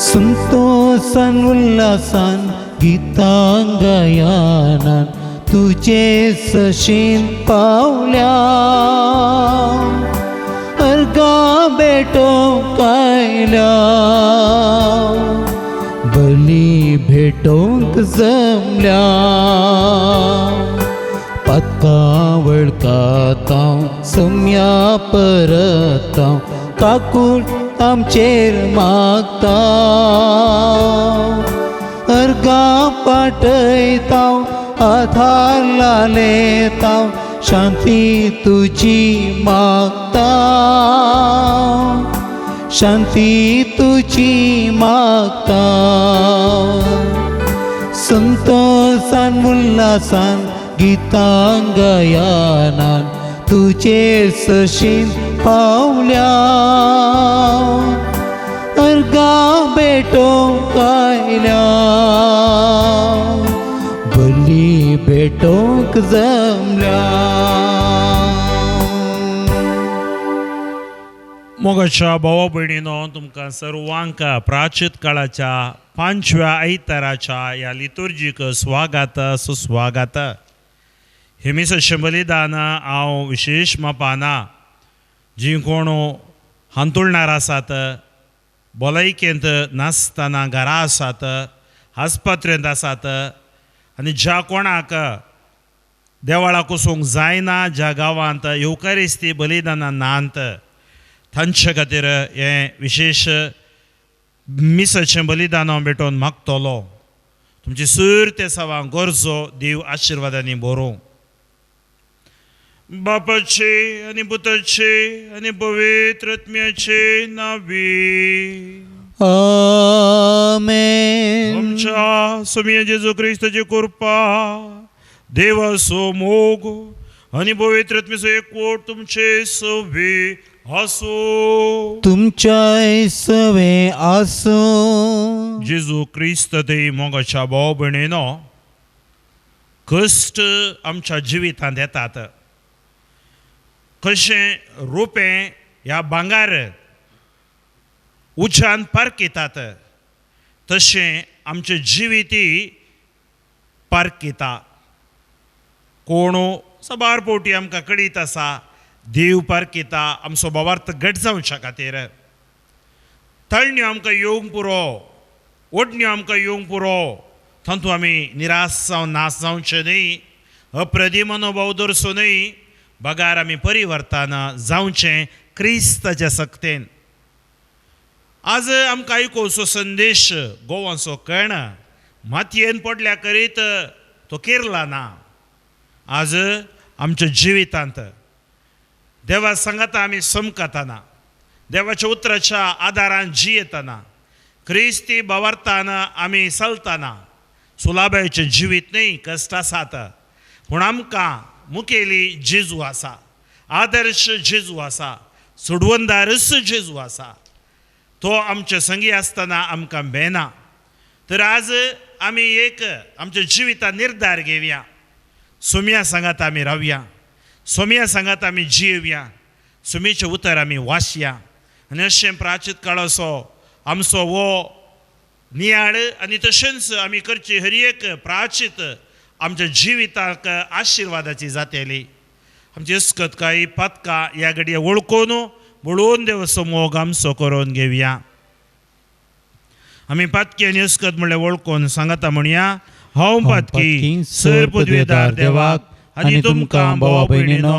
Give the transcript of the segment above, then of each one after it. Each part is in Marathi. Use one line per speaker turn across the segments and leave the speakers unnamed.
संतोषान उल्हासान गीतांगायानान तुझे सशीन पावल्या अर्गा भेटो कायल्या बली भेटोंक जमल्या पत्का वळखातां सम्या परतां काकूळ आमचेर मागता अर्गा पाटयतां आधार लालेतां शांती तुजी मागता शांती तुजी मागता संतोषान उल्हासान गीतांगायानान तुजेर सशीन पावल्या अर्गा भेटो कायल्या बली भेटोंक जमल्या.
मोगाच्या भावा भयणीनो, तुमकां सर्वांक प्राचित काळाच्या 5व्या आयताराच्या ह्या लितुर्जीक स्वागत सुस्वागत. हे मिसाचें बलिदान हांव विशेश मापाना. जी कोण हांतुळणार आसात, भलायकेंत नासतना घरा आसात, आस्पत्रेंत आसात आनी ज्या कोणाक देवळाक वचूंक जायना, ज्या गांवांत युकारिस्ती बलिदानां नात, तांचे खातीर हें विशेष मिसाचें बलिदान हांव भेटोवन मागतलो. तुमची सुर्ते सवां गरजो देव आशिर्वादांनी भरूं. बापाचे आनी पुताचे आनी पवित्र आत्म्याचे नावी.
आमेन.
आमच्या स्वामी जेजू क्रिस्ताची कृपा, देवाचो मोग आनी पवित्र आत्म्याचो एकवट तुमचे सवे आसो.
तुमच्या सवे आसो.
जेजू क्रिस्त ते मोगाच्या भाव भयणीनो, कश्ट आमच्या जिवितांत येतात. कशें रुपें ह्या भांगार उज्यान पारकितात, तशें आमचें जिविती पारकिता. कोण सबार पोवटी आमकां कळीत आसा, देव पारकिता आमचो भावार्थ घट जावच्या खातीर. तळण्यो आमकां येवंक पुरो, ओडण्यो आमकां येवंक पुरो, तातूंत आमी निराश जावन नाश जावचे न्ही, अप्रदी मनोभाव दवरचो न्ही, बगार आमी परिवर्तन जावचें क्रिस्ताच्या सक्तेन. आज आमकां आयकोवचो संदेश गोवाचो कळना, मातयेन पडल्या करीत तो केरला ना. आज आमच्या जिवितांत देवा सांगाता आमी समकतना, देवाच्या उतराच्या आदारान जियेतना, क्रिस्ती भावार्थान आमी चलतना, सुलाबायेचें जिवीत न्ही, कश्ट आसात, पूण आमकां मुखेली जेजू आसा, आदर्श जेजू आसा, सोडवणदारच जेजू आसा. तो आमचे संगी आसतना आमकां भेना. तर आज आमी एक आमच्या जिवितांत निर्धार घेवया. सोम्या सांगात आमी रावया, सोम्या सांगात आमी जियेवया, सोमीचें उतर आमी वाचया. आनी अशें प्राचीत काळाचो आमचो वो नियाळ आनी तशेंच आमी करची हर एक प्राचीत आमच्या जिविताक आशिर्वादाची जातेली. आमची इस्कतकाई पत्का ह्या घडये वळखून बळोवन देवाचो मोग आमचो करून घेवया. आमी पत्की आनी इस्कत म्हणल्यार वळखून सांगता म्हणया, हांव पत्की सर पदवेदार देवाक आनी तुमकां भावा भयणीनो,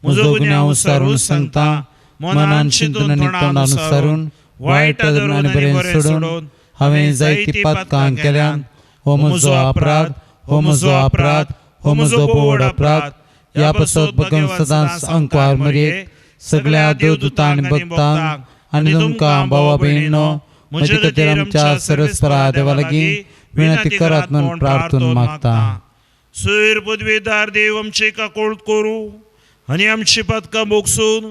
म्हजो गुन्यांव विसरून सांगता, मनान चिंतून तोंडान विसरून, वायट धरून आनी बरें सोडून हांवें जायती पत्कां केल्यान. हो म्हजो अपराध, हो म्हजो अपराध, हो म्हजो बोड अपराध. ह्या पासत बगन सदांच अंकवार मरये सगळ्या देवदूतां आनी भक्तांक आनी तुमकां भावा भयणीनो, म्हजे खातीर आमच्या सर्वेस्परा देवा लागीं विनंती करात म्हूण प्रार्थना मागता. सैर पदवेदार देव आमचे काकोळट करूं आनी आमची पदकां मोगसून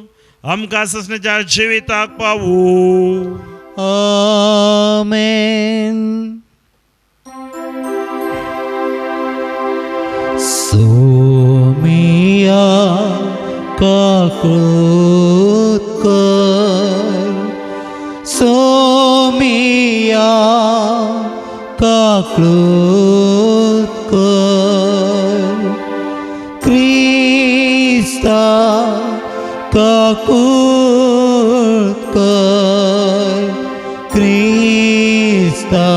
आमकां ससण्याच्या जिविताक पावूं.
आमेन. सोमिया काकृत कर, सोमिया काकृत कर, क्रिस्ता काकृत कर, क्रिस्ता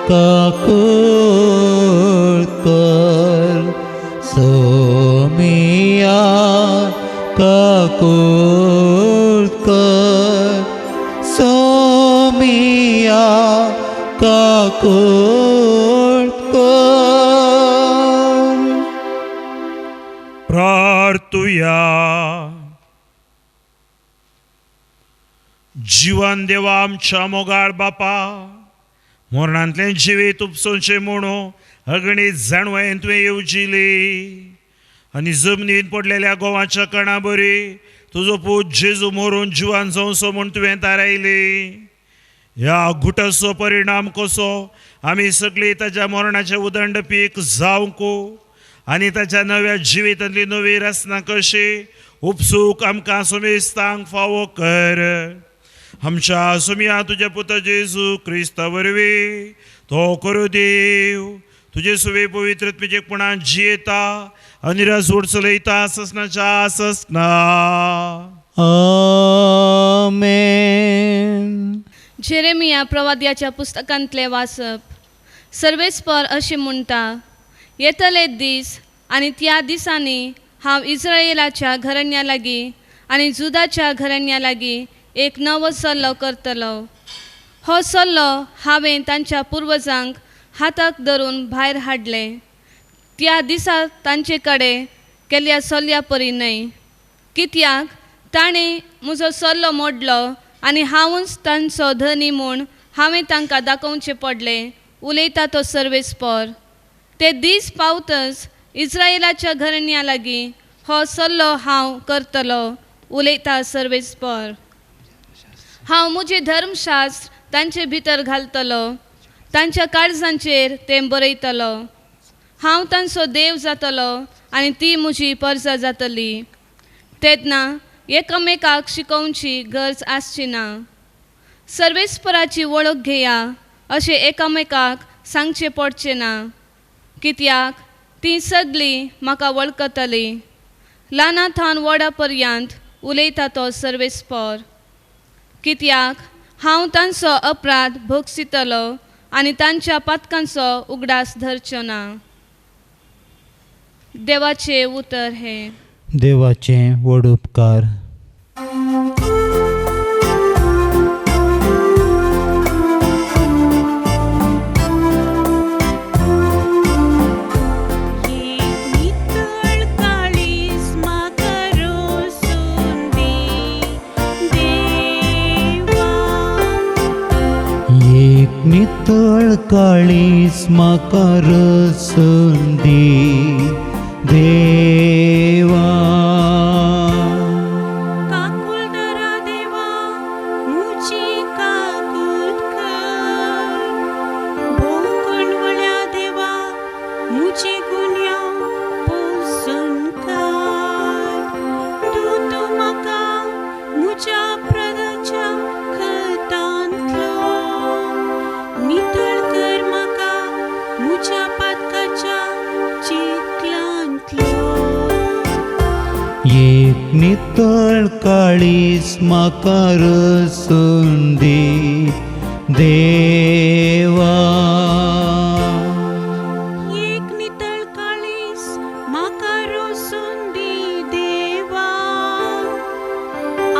काकृत कर, सोमिया काकृत कर, सोमिया काकृत कर.
प्रार्थुया. जिवन देवा आमच्या मोगाळ बापा, मरणांतले जिवीत उपसोवचे म्हणून अगणित जाणवायेन तुवें येवजिली आनी जमनीन पडलेल्या गोवाच्या कणा बरी तुजो पूत जेजू मरून जिवान जावचो म्हूण तुवें थारायली. ह्या घुटसो परिणाम कसो आमी सगळीं ताच्या मरणाचे उदंड पीक जावंक आनी ताच्या नव्या जिवितांतली नवी रचना कशी उपसूक आमकां सुमेस्तांक फावो कर. आमच्या सुमिया तुज्या पुत जेजू क्रिस्ता वरवीं तो करू देव तुजे सुवे पवित्रत्मेचेपणान जियेता आनी रजवड चलयता ससनाच्या ससना.
आमेन.
जेरेमिया प्रवाद्याच्या पुस्तकांतले वाचप. सर्वेस्पर अशें म्हणटा, येतले दीस आनी त्या दिसांनी हांव इस्रायेलाच्या घराण्या लागीं आनी जुदाच्या घराण्या लागीं एक नवो सल्लो करतलो. हो सल्लो हांवें तांच्या पुर्वजांक हाताक धरून भायर हाडले. त्या दिसा तांचे कडेन केल्ल्या सल्ल्या परी न्हय, कित्याक ताणें म्हजो सल्लो मोडलो आनी हांवूच तांचो धनी म्हूण हांवें तांकां दाखोवचें पडलें, उलयता तो सर्वेस्पर. ते दीस पावतच इस्रायेलाच्या घराण्या लागीं हो सल्लो हांव करतलो, उलयता सर्वेस्पर. हांव म्हजें धर्मशास्त्र तांचे भितर घालतलो, तांच्या काळजांचेर तें बरयतलो. हांव तांचो देव जातलो आनी ती म्हजी परजा जातली. तेन्ना एकामेकाक शिकोवची गरज आसची ना. सर्वेस्पराची वळख घेया अशें एकामेकाक सांगचें पडचें ना, कित्याक तीं सगळीं म्हाका वळखतलीं. ल्हानाथान व्हडा पर्यंत उलयता तो सर्वेस्पर. कित्याक हांव तांचो अपराध भोगसितलो आनी तांच्या पातकांचो उगडास धरचो ना. देवाचें उतर हें.
देवाचें व्हड उपकार. नितळ काळीस म्हाका रसून दी देवा.
काकुलदारा देवा मुची काकूत कर, भोंकणवळ्या देवा मुची गुन्या पोसन कर. तूं म्हाका मुच्या प्रदाच्या खतांतलो नितळ कर, म्हाका मुच्या पातकाच्या चिखलांतलो.
एक नितळ काळीस म्हाका रसून दी देवा.
एक नितळ काळीस म्हाका रोसून दी देवा,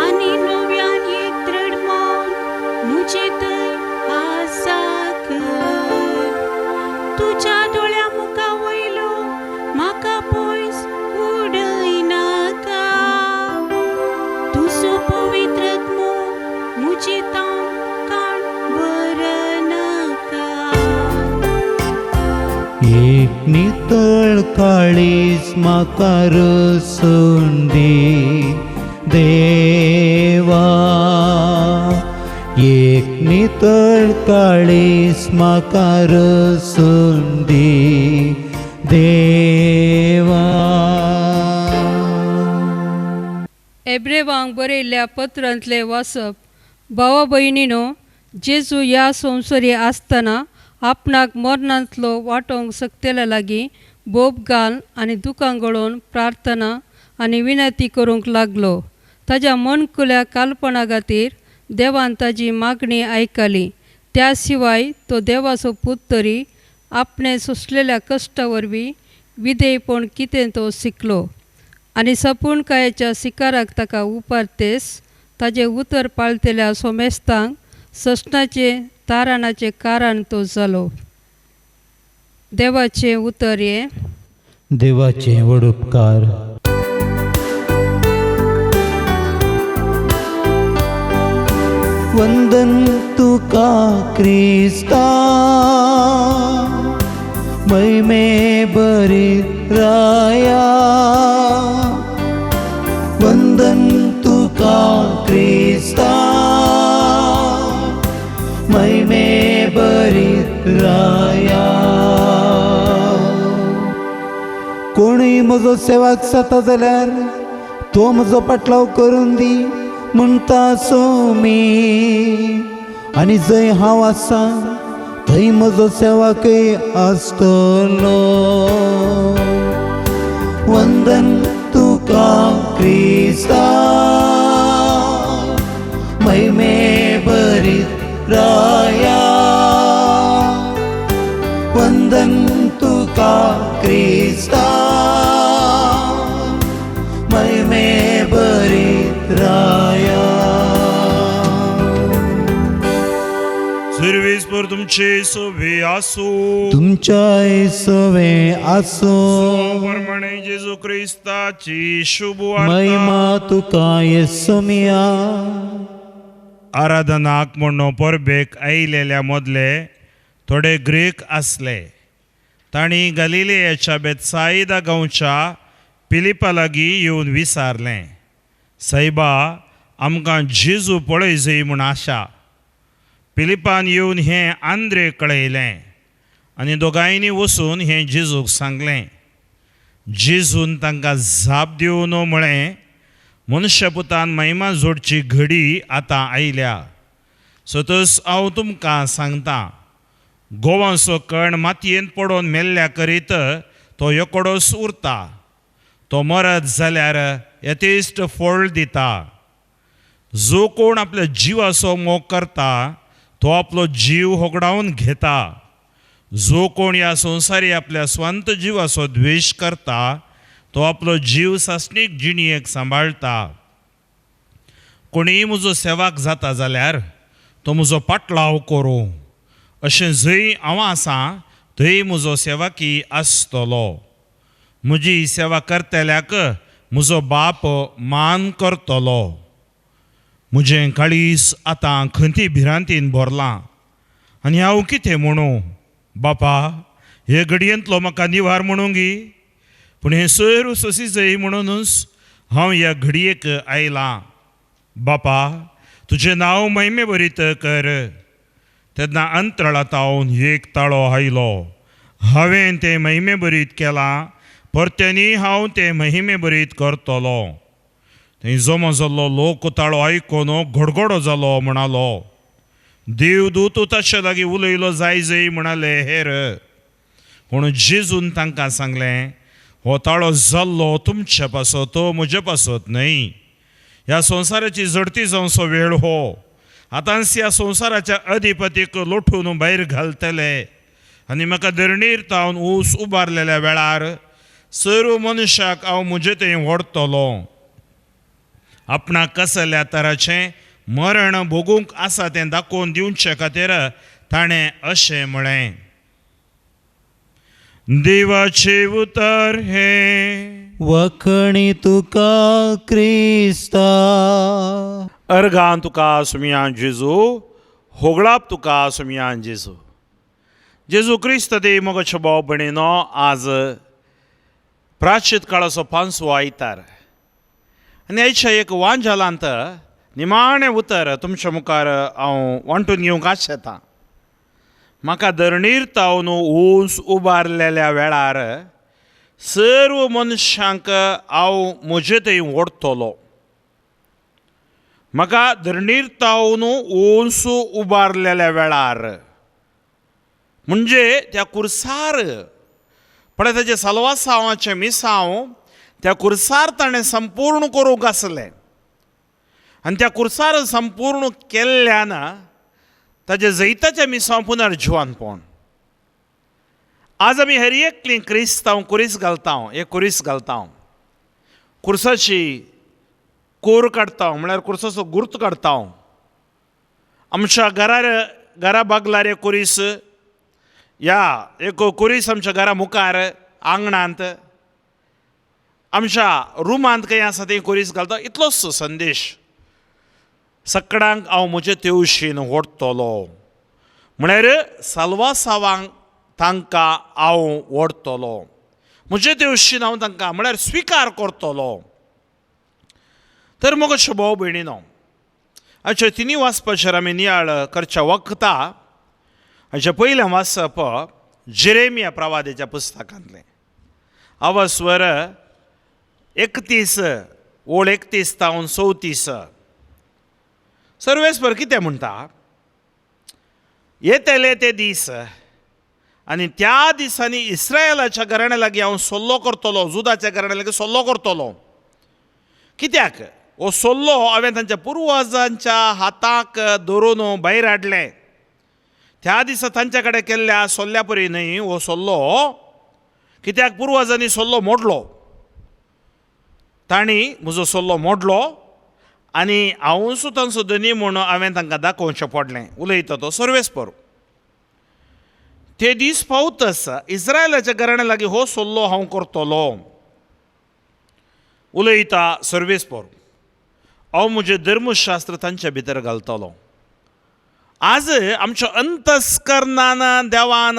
आनी नव्यान एक दृढ मन मुजे थंय आसा कर. तुज्या दोळ्या मुखा वयलो म्हाका पयस उडयनाका. तुजो पवित्र आत्मो मुजी तावन काण भरनाका.
एक नितळ काळीस म्हाका रसून दी देवा, एक नितळ काळीस म्हाका रसून दी देवा.
एब्रेवांक बरयल्ल्या पत्रांतले वाचप. भावा भयणीनो, जेजू ह्या संवसारी आसतना आपणाक मरणांतलो वांटोवंक सकतेल्या लागीं बोब घाल आनी दुखां गळोवन प्रार्थना आनी विनंती करूंक लागलो. ताज्या मनकुल्या काल्पना खातीर देवान ताजी मागणी आयकली. त्या शिवाय तो देवाचो पूत तरी आपणे सोंसलेल्या कश्टा वरवीं विधेयपण कितें तो शिकलो आनी सपूणकायेच्या शिकाराक ताका उपारतेस ताजे उतर पाळतेल्या सोमेस्तांक सस्नाचे तारणाचे कारण तो जालो. देवाचे उतर हे.
देवाचे व्हड उपकार. वंदन तुका क्रिस्ता, महिमे बरी राया. वंदन तुका क्रिस्ता, महिमे बरी राया. कोणूय म्हजो सेवाक जाता जाल्यार तो म्हजो पाटलाव करून दी म्हणटा सोमी, आनी जंय हांव आसा थंय म्हजो सेवाकय आसतलो. वंदन तुका क्रिस्ता, महिमे बरी राया. वंदन तुका क्रिस्ता, महिमे बरी राया.
सर्वीस पर तुमचे सोबे आसो,
तुमच्या सोवे आसो.
प्रमाणे जेजू ख्रिस्ताची शुभ
महिमा
वार्ता.
तुका येसुमिया.
आराधनाक म्हणून परबेक आयिल्ल्या मदले थोडे ग्रीक आसले. तांणी गलिलेयाच्या बेतसाइदा गांवच्या फिलिपा लागीं येवन विचारलें, सायबा, आमकां जेजू पळय जय म्हूण आशा. फिलिपान येवन हें आंद्रे कळयलें आनी दोगांयनी वचून हें जेजूक सांगलें. जेजून तांकां जाप दिवन म्हळें, मनशापुतान महिमा जोडची घडी आतां आयल्या. सतस हांव तुमकां सांगतां, गोवांचो कण मातयेंत पडोवन मेल्ल्या करीत तो एकोडोच उरता. तो मरत जाल्यार यथेश्ट फळ दिता. जो कोण आपल्या जिवाचो मोग करता तो आपलो जीव होगडावन घेता. जो कोण ह्या संवसारी आपल्या स्वांत जिवाचो द्वेश करता तो आपलो जीव सासणीक जिणयेक सांबाळटा. कोणीय म्हजो सेवाक जाता जाल्यार तो म्हजो पाटलाव करूं. अशें जंय हांव आसां थंय म्हजो सेवाकी आसतलो. म्हजी सेवा करतल्याक म्हजो बाप मान करतलो. म्हजें काळीज आतां खंती भिरांतीन भरलां आनी हांव कितें म्हणूं. बापा, हे घडयेंतलो म्हाका निवार म्हणूंक गी. पूण हें सयर सोंसी जय म्हणूनच हांव ह्या घडयेक आयलां. बापा, तुजें नांव महिमे बरीत कर. तेन्ना अंतराळांतावन एक ताळो आयलो. हांवें तें महिमे बरीत केलां, परत्यांनी हांव तें महिमे बरीत करतलो. थंय जमा जाल्लो लोक ताळो आयकून गडगडो जालो म्हणालो, देवदूत ताचे लागीं उलयलो जाय जय म्हणाले हेर. पूण जेजून तांकां सांगलें, हो ताळो जाल्लो तुमचे पासत, म्हजे पासत न्हय. ह्या संवसाराची जडती जावचो वेळ हो. आतांच ह्या संवसाराच्या अधिपतीक लोटून भायर घालतले आनी म्हाका धरणीर तावन ऊस उबारलेल्या वेळार सर्व मनशाक हांव म्हजे थंय व्हरतलो. आपणाक कसल्या तराचें मरण भोगूंक आसा तें दाखोवन दिवचे खातीर ताणें अशें म्हळें. देवाचे उतर हे.
वखणी तुका क्रिस्ता.
अर्गां तुका सुमयान जेजू, होगळाप तुका सुमयान जेजू. जेजू क्रिस्त दे मोगाच्या भाव भयणीनो, आज प्राश्चित काळाचो 5वो आयतार आनी आयच्या एक वांजालांत निमाणें उतर तुमच्या मुखार हांव वांटून घेवंक आशेतां. म्हाका धरणीर तावन ऊंच उबारलेल्या वेळार सर्व मनशांक हांव म्हजे थंय ओडटलो. म्हाका धरणीर तावन ऊंच उबारलेल्या वेळार म्हणजे त्या कुर्सार पण ताचे सालवासांवाचें मिसांव त्या कुर्सार ताणें संपूर्ण करूंक आसलें आनी त्या कुर्सार संपूर्ण केल्ल्यान ताचे जैताचें मिसांव पुनर्जिवानपण. आज आमी हेर एकलीं क्रिस्तांव कुरीस घालता, एक कुरीस घालता, कुर्साची कोर काडटा म्हळ्यार कुर्साचो गुर्त काडटा. आमच्या घरा बागलार एक कुरीस, या एक कुरीस आमच्या घरा मुखार आंगणांत आमच्या रुमांत खंय आसा थंय कुरीस घालता. इतलोच संदेश. सकाळांक हांव म्हजे तेवशीन ओडटलो म्हळ्यार सालवासावांक तांकां हांव ओडटलो. म्हजे तेवशीन हांव तांकां म्हळ्यार स्विकार करतलो. तर मोगाचो भाव भयणीनो, हाचे तिनी वाचपाचेर आमी नियाळ करच्या वखता हाचे पयलें वाचप जेरेमिया प्रवादीच्या पुस्तकांतलें. अवस्वर 31 ओळ 31 तावन 34. सर्वेस्पर कितें म्हणटा? येतले ते दीस आनी त्या दिसांनी इस्रायलाच्या घराण्या लागीं हांव सल्लो करतलो, जुदाच्या घराण्या लागीं सल्लो करतलो. कित्याक? हो सल्लो हांवें तांच्या पुर्वजांच्या हाताक धरून भायर हाडलें. त्या दिसा तांचे कडेन केल्ल्या सल्ल्या परी न्हय हो सल्लो, कित्याक पुर्वजांनी सल्लो मोडलो. तांणी म्हजो सल्लो मोडलो आनी हांव सुद्दां धनी म्हूण हांवें तांकां दाखोवचें पडलें. उलयता तो सर्वेस्पर. ते दीस पावतच इस्रायलाच्या घराण्या लागीं हो सल्लो हांव करतलो. उलयता सर्वेस्पर. हांव म्हजें धर्मशास्त्र तांच्या भितर घालतलो. आज आमच्या अंतस्करणान देवान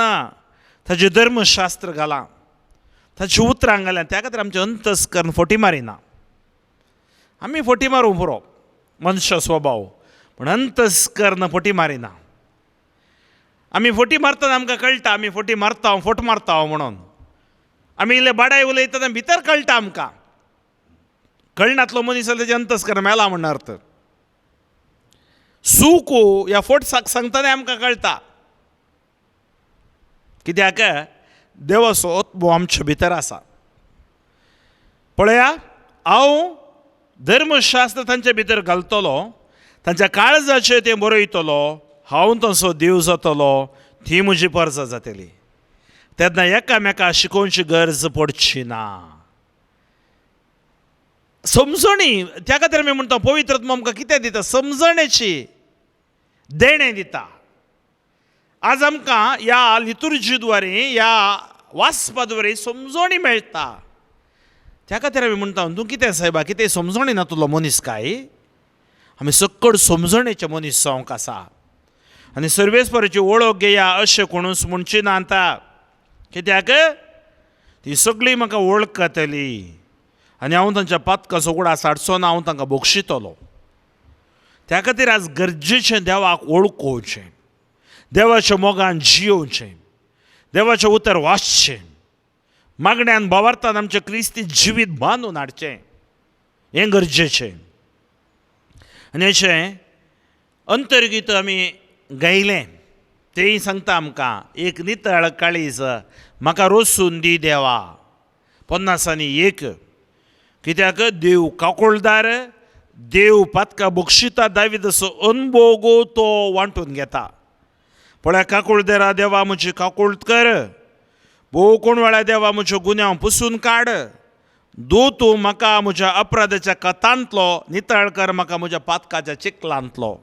ताजें धर्मशास्त्र घालां, ताचीं उतरां घाल्यां. त्या खातीर आमचें अंतस्करण फटी मारिना. आमी फटी मारूं पुरो मनुश्य स्वभाव, पूण अंतस्करण फटी मारिना. आमी फटी मारतना आमकां कळटा आमी फटी मारता, फट मारता म्हणून. आमी इल्ले बाडाय उलयता तें भितर कळटा आमकां. कळनातलो मनीस जाल्यार तेजें अंतस्करण मेला म्हणून अर्थ. सूक ह्या फट सांगतना आमकां कळटा. कित्याक देवाचो आत्मो आमच्या भितर आसा. पळया, हांव धर्मशास्त्र तांच्या भितर घालतलो, तांच्या काळजाचेर तें बरयतलो. हांव तसो देव जातलो, ती म्हजी परजां जातली. तेन्ना एकामेकाक शिकोवची गरज पडची ना. समजणी. त्या खातीर आमी म्हणटा पवित्र आत्मो आमकां कितें दिता? समजणेची देणें दिता. आज आमकां ह्या लितुर्जी द्वारे, ह्या वाचपा द्वारे समजणी मेळटा. त्या खातीर आमी म्हणटा तूं कितें सायबा, कितें समजणी ना तुलो मनीस काय? आमी सक्कड समजणेचे मनीस जावंक आसा. आनी सर्वेस्पराची वळख घेया अशें कोणूच म्हणची ना आतां. कित्याक ती सगळीं म्हाका वळखतली आनी हांव तांच्या पातकाचो उगडास हाडचो ना, हांव तांकां बक्षितलो. त्या खातीर आज गरजेचें देवाक वळखुवचें, देवाच्या मोगान जियोवचें, देवाचें उतर वाचचें, मागण्यांत भावार्थान आमचें क्रिस्ती जिवीत बांदून हाडचें, हें गरजेचें. आनी अशें अंतर्गीत आमी गायलें तेंय सांगता आमकां, एक नितळ काळीज म्हाका रोसून दी देवा. 50 कित्याक देव काकुळदार, देव पातका बक्षिता दावीद असो अनुभव तो वांटून घेता. पळय काकुळदेरा देवा म्हजी काकुळट कर, भोव कोण वेळा देवा म्हज्यो गुन्यांव पुसून काड, दो तूं म्हाका म्हज्या अपराधाच्या कथांतलो, नितळ कर म्हाका म्हज्या पातकाच्या चिखलांतलो.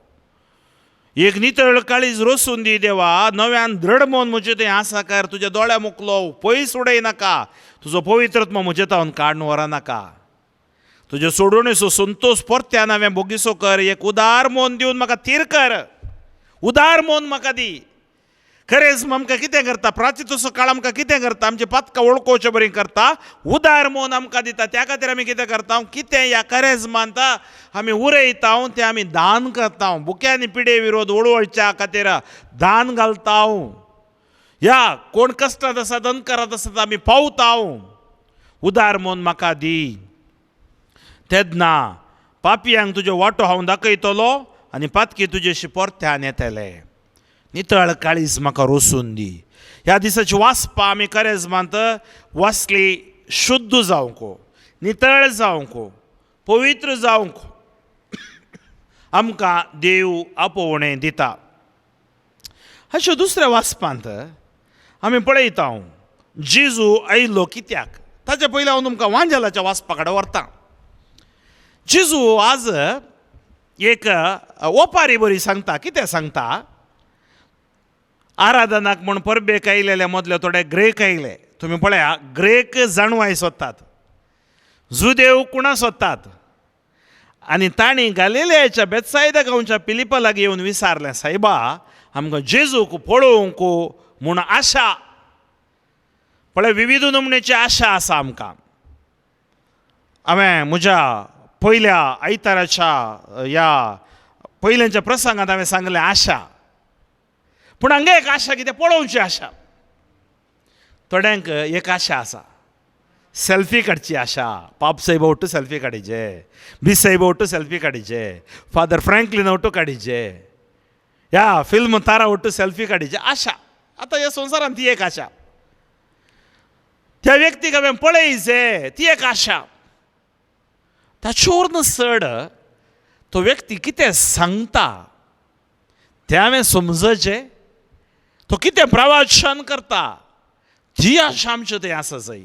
एक नितळ काळीज रोसून दी देवा, नव्यान दृढ मन म्हजें तें आसा कर, तुज्या दोळ्या मुखलो पयस उडय नाका, तुजो पवित्रत्म म्हजे तावन काडून व्हरा नाका. तुजे सोडूणेचो संतोष परत्यान हांवें बोगिसो कर. एक उदार मन दिवन म्हाका थीर कर, उदार मन म्हाका दी. करेज आमकां कितें करता, प्राचितोचो काळ आमकां कितें करता, आमची पातकां वळखोवचें बरी करता, उदार मोन आमकां दिता. त्या खातीर आमी कितें करता, कितें ह्या करेज मानता आमी उरयता तें आमी दान करता. बुक्यांनी पिडे विरोध वळवळच्या खातीर दान घालता. या कोण कश्टांत आसा, दनकारांत आसा आमी पावता. उदार मोन म्हाका दी. तेदना पापयांक तुजो वांटो हांव दाखयतलो आनी पातकी तुजेशी परत्यान येतले. नितळ काळीज म्हाका रोसून दी. ह्या दिसाची वाचपां आमी करेज मानत वाचली शुद्ध जावंक, नितळ जावंक, पवित्र जावंक आमकां देव आपोवणें दिता. अशें दुसऱ्या वाचपांत आमी पळयता जेजू आयिल्लो कित्याक. ताचे पयलीं हांव तुमकां वांजेलाच्या वाचपा कडेन व्हरतां. जेजू आज एक ओपारी बरी सांगता. कितें सांगता, आराधनाक म्हूण परबेक आयिल्ले मदले थोडे ग्रेक आयले. तुमी पळया, ग्रेक जाणवाय सोदतात, जुदेव कुणां सोदतात. आनी तांणी गालिलेयाच्या बेतसायदा गांवच्या फिलिपा लागीं येवन विचारलें, सायबा आमकां जेजूक पळोवंक म्हूण आशा. पळय, विविध नमुन्याची आशा आसा आमकां. हांवें म्हज्या पयल्या आयताराच्या ह्या पयल्याच्या प्रसंगांत हांवें सांगलें आशा. पूण हांगा एक आशा कितें, पळोवची आशा. थोड्यांक एक आशा आसा, सेल्फी काडची आशा. पाप साहेब ಒಟ್ಟು सेल्फी काडीचे, बी साहेब ಒಟ್ಟು सेल्फी काडीचे, फादर फ्रँकलिन ಒಟ್ಟು काडीचे, ह्या फिल्म तारा ಒಟ್ಟು सेल्फी काडीचे आशा. आतां ह्या संवसारांत ती एक आशा. त्या व्यक्तीक हांवें पळयचें, ती एक आशा. ताचे वरन चड तो व्यक्ती कितें सांगता तें हांवें समजचें. तो कितें प्रवचन करता ती आशा आमचे थंय आसा जाय.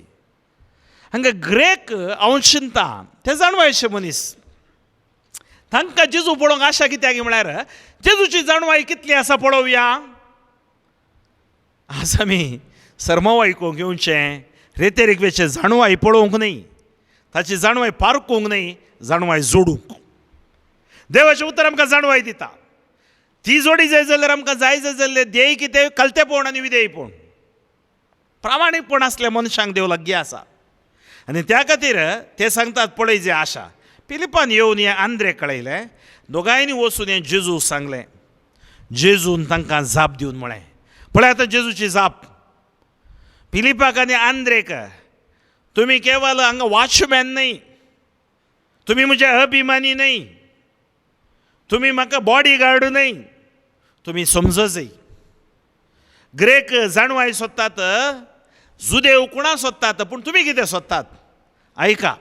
हांगा ग्रेक हांव चिंता ते जाणवायचे मनीस, तांकां जेजू पळोवंक आशा कित्याक म्हळ्यार जेजूची जाणवाय कितली आसा पळोवया. आज आमी सर्मव आयकूंक येवचें, रेतेरेकवेचे जाणवाय पळोवंक न्ही, ताची जाणवाय पारखूंक न्ही, जाणवाय जोडूंक. देवाचें उतर आमकां जाणवाय दिता. ती जोडी जाय जाल्यार आमकां जाय जाल्यार देय कितें, कलतेपण आनी विधेयपण, प्रामाणीकपण आसल्या मनशांक देव लागीं आसा. आनी त्या खातीर ते सांगतात पळय जे आशा. फिलिपान येवन हें आंद्रे कळयलें. दोगांयनी वचून हें जेजू सांगलें. जेजून तांकां जाप दिवन म्हळें, पळय आतां जेजूची जाप. फिलिपाक आनी आंद्रेक, तुमी केवळ हांगा वॉचमॅन न्ही, तुमी म्हजे अभिमानी न्ही, तुमी म्हाका बॉडी गार्ड न्ही, तुमी समज जाय. ग्रेक जाणवाय सोदतात, जुदेव कुणां सोदतात, पूण तुमी कितें सोदतात. आयका,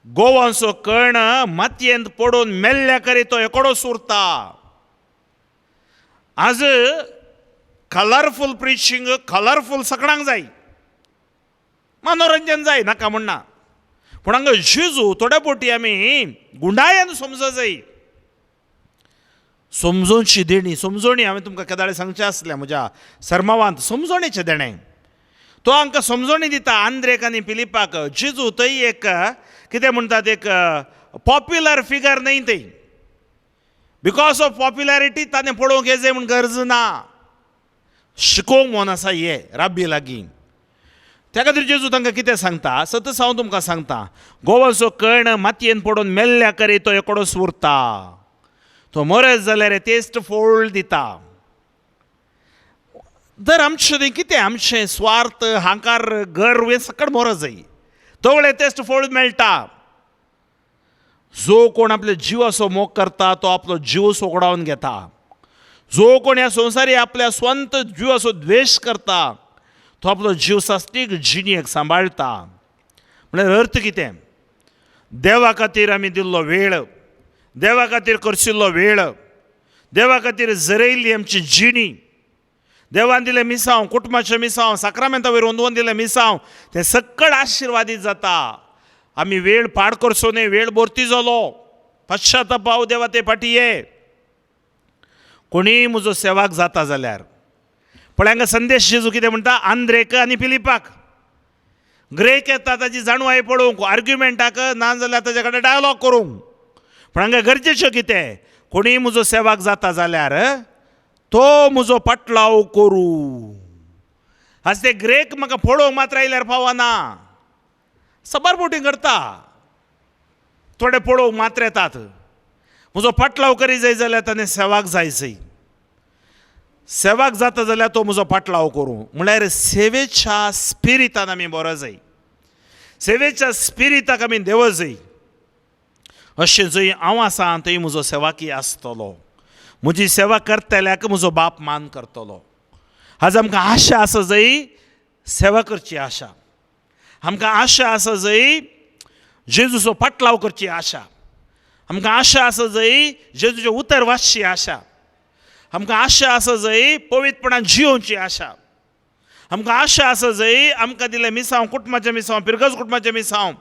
गोवांचो कर्ण मातयेंत पडून मेल्ल्या करी तो एकोडोच उरता. आज कलरफूल प्रिचींग, कलरफूल सगळ्यांक जाय, मनोरंजन जाय, नाका म्हणना. पूण हांगा जेजू थोड्या पोटी आमी गुंडायेन समज जाय. समजोवची देणी, समजोणी हांवें तुमकां केदाळे सांगचें आसलें म्हज्या सर्मावांत, समजोणेचें देणें. तो हांकां समजोणी दिता आंद्रेक आनी फिलिपाक. जेजू थंय एक कितें म्हणटात, एक पॉप्युलर फिगर न्ही थंय. बिकॉज ऑफ पॉप्युलॅरिटी ताणें पळोवंक येजय म्हूण गरज ना. शिकोवंक म्हूण आसा हे राब्बी लागीं. त्या खातीर जेजू तांकां कितें सांगता, सतत हांव तुमकां सांगता, गोवाचो कर्ण मातयेन पडून मेल्ल्या करी तो एकोडोच उरता. तो मरत जाल्यार तेस्ट फोळ दिता. दर आमचें कितें, आमचें स्वार्थ, हांकार, गर्व हें सकट मरत जाय, तवळे तेस्ट फोळ मेळटा. जो कोण आपल्या जिवाचो मोग करता तो आपलो जीव सोगडावन घेता. जो कोण ह्या संवसारी आपल्या स्वंत जिवाचो द्वेश करता तो आपलो जीव सास्तीक जिणेक सांबाळटा. म्हळ्यार अर्थ कितें, देवा खातीर आमी दिल्लो वेळ, देवा खातीर करशिल्लो वेळ, देवा खातीर जरयल्ली आमची जिणी, देवान दिलें मिसांव, कुटुंबाचें मिसांव, साक्रामेंता वयर ओंदवून दिलें मिसांव, तें सकट आशिर्वादीत जाता. आमी वेळ पाड करचो न्ही, वेळ भरती जालो, पश्चातापाव देवा ते फाटी ये. कोणीय म्हजो सेवाक जाता जाल्यार, पळय हांगा संदेश जेजू कितें म्हणटा आंद्रेक आनी फिलिपाक. ग्रेक येता ताची जाणवाय पळोवंक, आर्ग्युमेंटाक ना जाल्यार ताचे कडेन डायलॉग करूंक. पूण हांगा गरजेचें कितें, कोणीय म्हजो सेवाक जाता जाल्यार तो म्हजो पाटलाव करू. आज ते ग्रेक म्हाका पळोवंक मात्र आयल्यार फावना. सबारपोटी करता, थोडे पळोवंक मात्र येतात. म्हजो पाटलाव करी जाय जाल्यार ताणें सेवाक जायचंय. सेवाक जाता जाल्यार तो म्हजो पाटलाव करूं. म्हळ्यार सेवेच्या स्पिरितान आमी बरो जाय, सेवेच्या स्पिरिताक आमी देव जाय. अशें जंय हांव आसां थंय म्हजो सेवाकी आसतलो. म्हजी सेवा करतल्याक म्हजो बाप मान करतलो. आज आमकां आशा आसा जंय सेवा करची आशा. आमकां आशा आसा जंय जेजूचो पाटलाव करची आशा. आमकां आशा आसा जंय जेजूचें उतर वाचची आशा. आमकां आशा आसा जंय पवित्रपणान जियोवची आशा. आमकां आशा आसा जंय आमकां दिल्लें मिसांव, कुटुंबाचें मिसांव, पिरगस कुटुंबाचें मिसांव,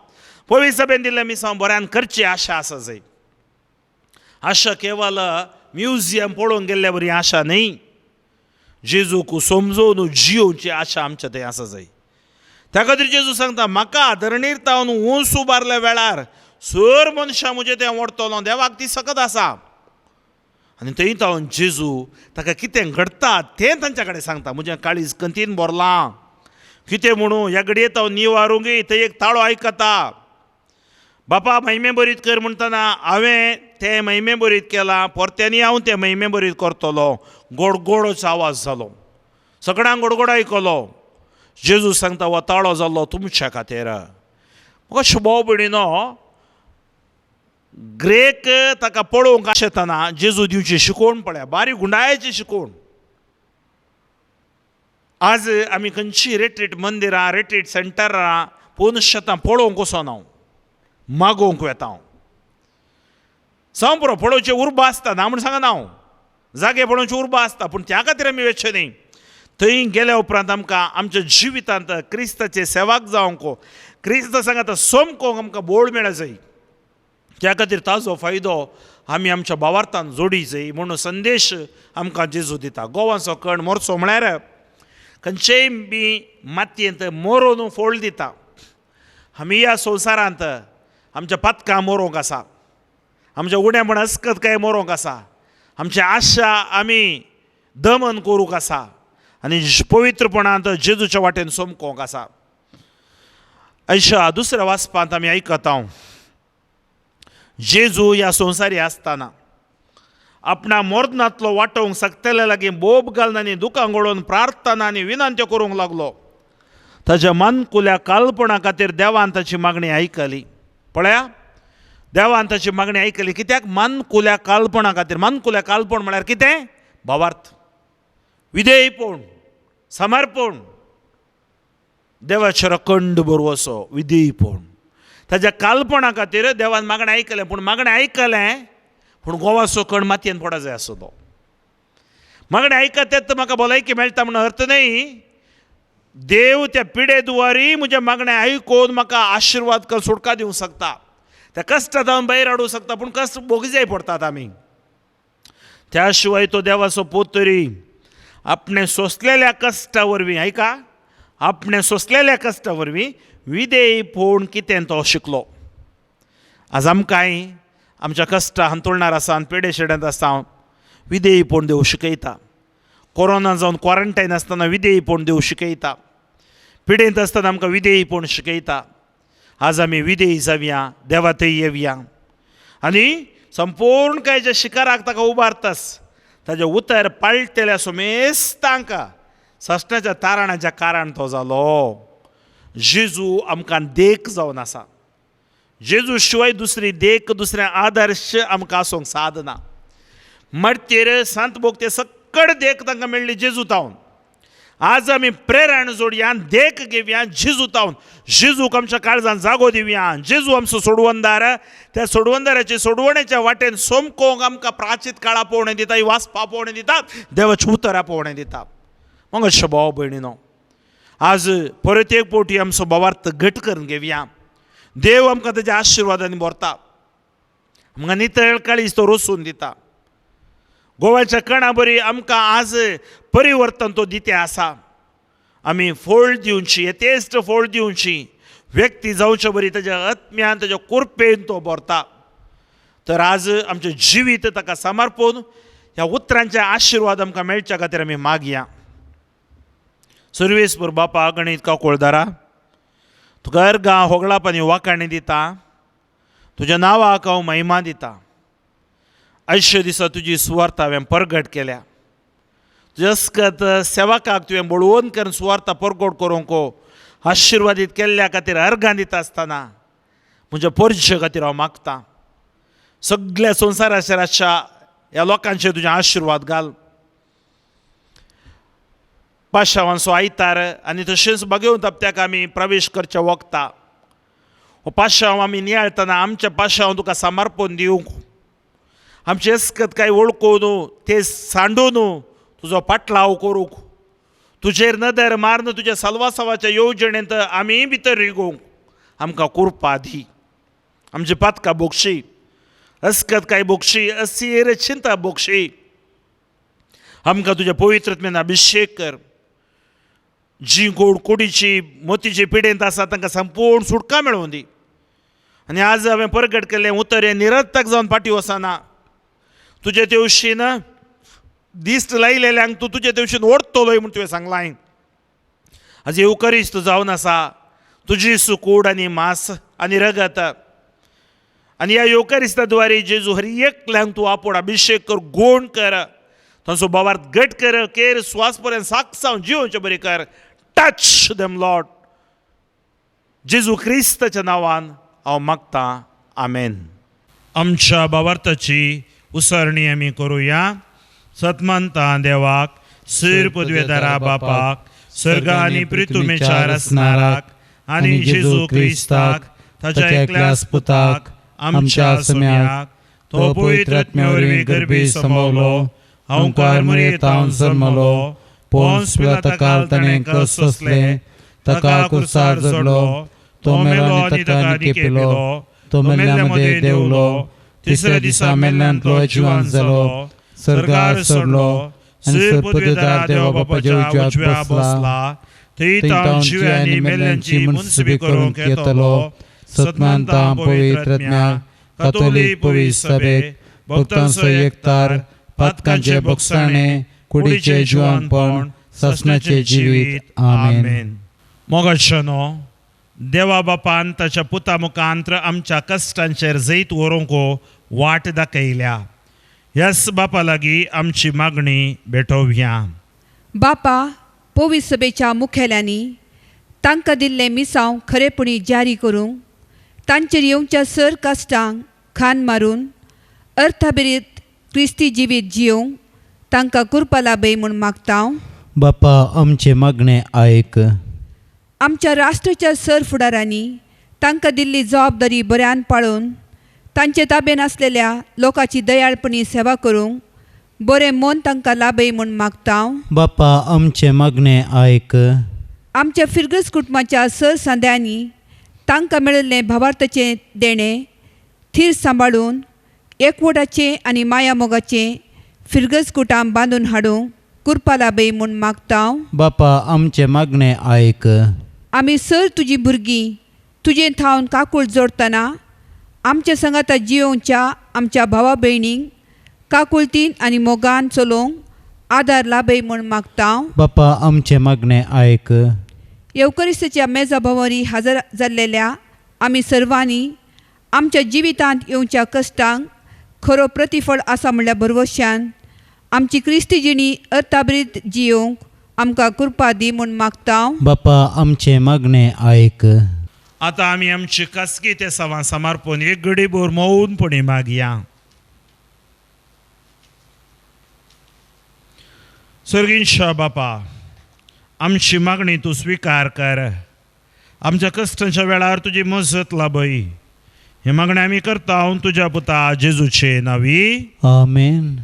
पवित्र सभेन दिल्लें मिसांव बऱ्यान करची आशा आसा जंय. आशा केवळ म्युजियम पळोवंक गेल्ल्या बरी आशा न्ही, जेजूक समजोवन जियोवची आशा आमच्या थंय आसा जंय. त्या खातीर जेजू सांगता, म्हाका धरणीर तावन ऊंच उबारल्या वेळार सर मनशां म्हजें तें व्हरतलो. देवाक ती सकत आसा. आनी थंय तावन जेजू ताका कितें घडटा तें तांच्या कडेन सांगता. म्हजें काळीज कंतीन भरलां, कितें म्हणून ह्या घडयेंत हांव निवारूंगी. थंय एक ताळो आयकता. बापा महिमे बरीत कर म्हणटना हांवें तें महिमे बरीत केलां, परत्यांनी हांव तें महिमे बरीत करतलो. गोडगोडोचो आवाज जालो, सगळ्यांक गोडगोड आयकलो. जेजू सांगता, हो ताळो जाल्लो तुमच्या खातीर. म्हाका शुभो भयणीनो, ग्रेक ताका पळोवंक आशेतना जेजू दिवची शिकोवण पळया, बारीक गुंडायाची शिकोवण. आज आमी खंयची रेट्रीट मंदिरां, रेट्रीट सेंटरां पोवन शेतां पळोवंक वचोन हांव मागोवंक वेता. हांव सांग पुरो पळोवचें उर्बा आसता ना म्हूण सांगना हांव, जागे पळोवचे उर्बा आसता, पूण त्या खातीर आमी वचचे न्ही. थंय गेल्या उपरांत आमकां आमच्या जिवितांत क्रिस्ताचे सेवाक जावंक, क्रिस्त सांगात सोमकोंक आमकां बोड मेळ जाय. त्या खातीर ताजो फायदो आमी आमच्या भावार्थान जोडी जाय म्हणून संदेश आमकां जेजू दिता. गोवाचो कण मोरचो म्हळ्यार खंयचेय बी मातयेंत मोरून फोड दिता. आमी ह्या संवसारांत आमच्या पातकां मोरूंक आसा, आमच्या उणेपण अस्कत काय मोरूंक आसा, आमची आशा आमी दमन करूंक आसा आनी पवित्रपणांत जेजूच्या वाटेन सोमकोंक आसा. अशा दुसऱ्या वाचपांत आमी आयकता, जेजू ह्या संवसारी आसतना आपणा मोर्दनांतलो वांटोवंक सक्तेल्या लागीं बोब घालून आनी दुकां घडोवन प्रार्थना आनी विनंत्यो करूंक लागलो. ताच्या मनकुल्या काल्पना खातीर देवान ताची मागणी आयकली. पळया, देवान ताची मागणी आयकली. कित्याक? मनकुल्या काल्पना खातीर. मनकुल्या काल्पण म्हळ्यार कितें? भावार्थ, विधेयपण, समर्पण, देवाचेर अखंड भरवसो, विधेयपण. ताच्या काल्पना खातीर देवान मागणें आयकलें. पूण मागणें आयकलें, पूण गोवाचो कण मातयेन पडा जाय आसलो. मागणें आयकत तेत म्हाका भलायकी मेळटा म्हणून अर्थ न्ही. देव त्या पिडे दुवारी म्हजें मागणें आयकून म्हाका आशिर्वाद कर, सुटका दिवंक शकता. त्या कश्टांत हांव भायर हाडूंक शकता, पूण कश्ट भोगी जाय पडटात आमी. त्या शिवाय तो देवाचो पूत तरी आपणे सोंसलेल्या कश्टा वरवीं, आयका, आपणे सोंसलेल्या कश्टा वरवीं विधेयपण कितें तो शिकलो. आज आमकांय आमच्या कश्टां हांतोळणार आसा आनी पेडे शेड्यांत आसा विधेयपण देव शिकयता. कोरोना जावन क्वॉरंटायन आसतना विधेयपण देव शिकयता. पिडेंत आसतना आमकां विधेयपण शिकयता. आज आमी विधेय जावया, देवा थंय येवया आनी संपूर्ण कांय शिकाराक ताका उबारतास ताजें उतर पाळटल्या सोमेस्तांक सश्णाच्या तारणाचें कारण तो जालो. जेजू आमकां देख जावन आसा. जेजू शिवाय दुसरी देख, दुसरें आदर्श आमकां आसूंक सादना. मर्तेर सांत भोगते सकड देख तांकां मेळ्ळी जेजू तावन. आज आमी प्रेरण जोडया, देख घेवया जेजू तावन. जेजूक आमच्या काळजांत जागो दिवया. जेजू आमचो सोडवंदार. त्या सोडवंदाराचे सोडवणेच्या वाटेन सोमकोंक आमकां प्राचीत काळा पळोवणें दिता, वाचपा पळोवणें दिता, देवाची उतरां पळोवणें दिता. मग भाव भयणीनो, आज परत एक पोटी आमचो भावार्थ घट करून घेवया. देव आमकां ताच्या आशिर्वादांनी भरता. आमकां नितळ काळीज तो रोसून दिता. गोवाच्या कणा बरी आमकां आज परिवर्तन तो दिते आसा. आमी फोड दिवची, येतेस्त फोड दिवची, व्यक्ती जावचे बरी ताच्या आत्म्यान, ताच्या कुरपेन तो भरता. तर आज आमचें जिवीत ताका समर्पून ह्या उतरांचे आशिर्वाद आमकां मेळच्या खातीर आमी मागया. सर्वेस्पर बापा गणित काकोळदारा तुका अर्गां होगळाप आनी वाखाणी दिता. तुज्या नांवाक हांव महिमा दिता. आयशे दिसा तुजी सुवार्ता हांवें परगट केल्या. तुज्या अस्कत सेवकाक तुवें बळोवन करून सुवार्ता परगट करूंक आशिर्वादीत केल्ल्या खातीर अर्गां दिता आसतना म्हज्या परजे खातीर हांव मागतां. सगळ्या संवसाराचेर आसच्या ह्या लोकांचेर तुजें आशिर्वाद घाल. पाशांवांचो आयतार आनी तशेंच बागेवन हप्त्याक आमी प्रवेश करचे वखता हो पाशांव आमी नियाळतना आमच्या पाशांव तुका समर्पण दिवंक, आमचे अस्कत काय वळखून ते सांडून तुजो पाटलाव करूंक, तुजेर नदर मारन तुज्या साल्वासावाच्या येवजणेंत आमी भितर रिगोवंक आमकां कृपा दी. आमची पातकां बोगशी, अस्कत काय बोगशी, असीर चिंता बोगशी. आमकां तुज्या पवित्रत्वेन अभिशेक कर. जी कोण कुडीची मोतीची पिडेंत आसा तांकां संपूर्ण सुटका मेळोवन दी. आनी आज हांवें परगट केल्लें उतर हें निरर्थक जावन फाटीं वचना. तुजे तेवशीन दिश्ट लायलेल्यांक तूं तुजे तेवशीन ओडटलोय म्हूण तुवें सांगलां. आज येवकरिस्त जावन आसा तुजी सुकूड आनी मांस आनी रगत. आनी ह्या येवकरिस्ता द्वारे जेजू हर एकल्यांक तूं आपूण अभिशेक कर, गोण कर, तांचो भावार्थ घट कर, केर स्वास पर्यंत साक्षांव जिवोवचें बरें कर. Touch them lord. जेजू क्रिस्ताच्या नांवान हांव मागतां. आमेन. आमच्या भावार्थाची उसरणी आमी करुया. सतमंता देवाक, सिर पदवेदारा बापाक, सर्ग आनी पृथ्वीचेर असणाराक आनी जेजू क्रिस्ताक ताच्या एकल्याच पुताक आमच्या सम्याक तो पवित्र आत्म्यावरवीं गर्भी समवलो, ओंकार मरियेंतावन जल्मलो, पोंस पिलाताकाल ताणें कस सोंसले, ताका क्रुसार जडलो, तो मेलो आनी ताका निकेलो, तो मेल्ल्या मदें देंवलो, तिसऱ्या दिसा मेल्ल्यांतलो जिवंत जालो, सर्गार चडलो, सिर पदवेदार देवा बापाच्या उजव्यात बसला, थंय तावन जिवे आनी मेल्ल्यांची मुनसिबी करूंक येतलो. सतमंता पवित्र आत्म्या, कातोलीक पवित्र सभेक, भक्तांचो एकतार, पातकांचे भोगसाणे, कुडीचे जिवंतपण, ससनाचे जिवीत. आमेन. मोगाचनो देवा बापान ताच्या पुता मुखांतर आमच्या कश्टांचेर जैत व्हरूंक वाट दाखयल्या. ह्याच बापा लागीं आमची मागणी भेटोवया.
बापा, पवित्र सभेच्या मुखेल्यांनी तांकां दिल्लें मिसांव खरेपणी जारी करूंक, तांचेर येवच्या सर कश्टांक खान मारून अर्थाबरीत क्रिस्ती जिवीत जियोवंक तांकां कृपा लाभय म्हूण मागता.
बापा आमचे मागणे आयक.
आमच्या राष्ट्राच्या सर फुडाऱ्यांनी तांकां दिल्ली जबाबदारी बऱ्यान पाळून तांचे ताब्यान आसलेल्या लोकांची दयाळपणी सेवा करूंक बरें मन तांकां लाभय म्हूण मागता.
बापा आमचे मागणे आयक.
आमच्या फिरगस कुटुंबाच्या सर सांद्यांनी तांकां मेळिल्लें भावार्थाचें देणें थीर सांबाळून एकवटाचें आनी माया मोगाचें फिरगस कुटाम बांदून हाडूंक कृपा लाभय म्हूण मागता.
बापा आमचे मागणे आयक.
आमी सर तुजी भुरगीं तुजें थावन काकूळ जोडटना आमच्या संगाता जियोवच्या आमच्या भावा भयणींक काकुळतीन आनी मोगान चलोवंक आदार लाभय म्हूण मागता.
बापा आमचे मागणे आयक.
येवकरिस्ताच्या मेजा भोंवरी हजर जाल्लेल्या आमी सर्वांनी आमच्या जिवितांत येवच्या कश्टांक खरो प्रतिफळ आसा म्हणल्या भरवश्यान आमची क्रिस्ती जिणी अर्थाबरीत जियोवंक आमकां कृपा दी म्हूण मागता.
बापा आमचे मागणे आयक.
आतां आमी आमची खासगी ते सवां समर्पण एक घडीभर मौनपणी मागया. सर्गींच्या बापा, आमची मागणी तूं स्विकार कर. आमच्या कश्टांच्या वेळार तुजी मजत लाभय. हे मागणें आमी करता तुज्या पुता जेजूचे नांवी.
आमेन.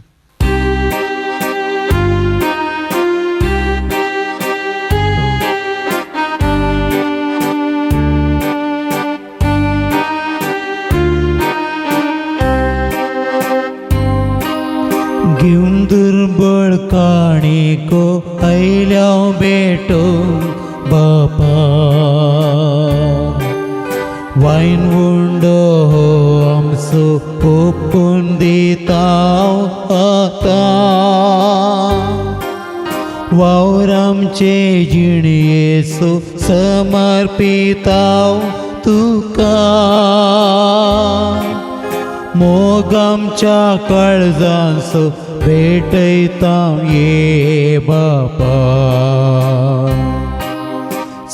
घेऊन दुर्बळ काणिको आयल्या बेटो बापा, वायन उंडो हो आमचो ओपून दिता भोगता वावरामचे जिणे येसू समर्पिताव तुका मोगामच्या काळजांसो भेटयता ये बापा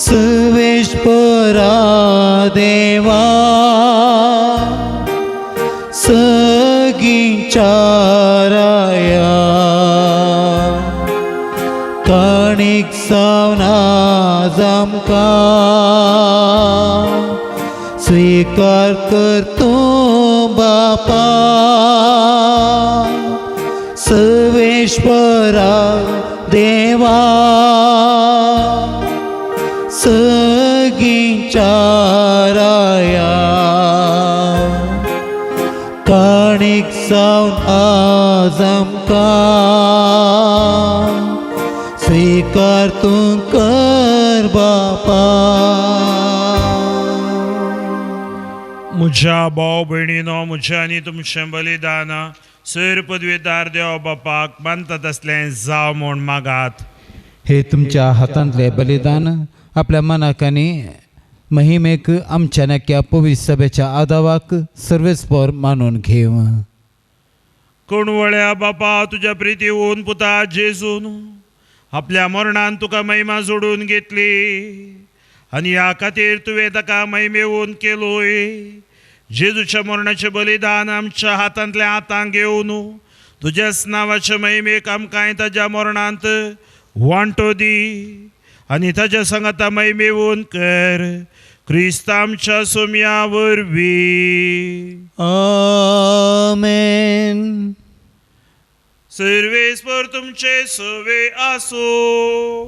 सर्वेश्वरा देवा सगींचाराया काणीक सावना आमकां स्वीकार करतो बापा सर्वेश्वरा देवा सगींचाराया काणीक सावन आज आमकां स्वीकार तूं कर बापा
म्हज्या भाव भयणीनो म्हजें आनी तुमचें बलिदान सर पदवीदार देव बापाक मानतात असलें जाव म्हूण मागात.
हे तुमच्या हातांतले बलिदान आपल्या मनाक आनी महिमेक आमच्या नक्या पवित्र सभेच्या आदावाक सर्वेस्पर मानून घेव.
कोणवळ्या बापा तुज्या प्रिती होऊन पुता जेजून आपल्या मरणान तुका महिमा जोडून घेतली आनी ह्या खातीर तुवें ताका महिमेवून केलोय. जेजूच्या मरणाचें बलिदान आमच्या हातांतल्या हातांक घेवन तुज्याच नांवाचे महिमेक आमकां ताज्या मरणांत वांटो दी आनी ताज्या संगता महिमेवून कर. क्रिस्त आमच्या सोम्या वरवीं.
आमेन.
सर्वेस्पर तुमचे सवे आसो.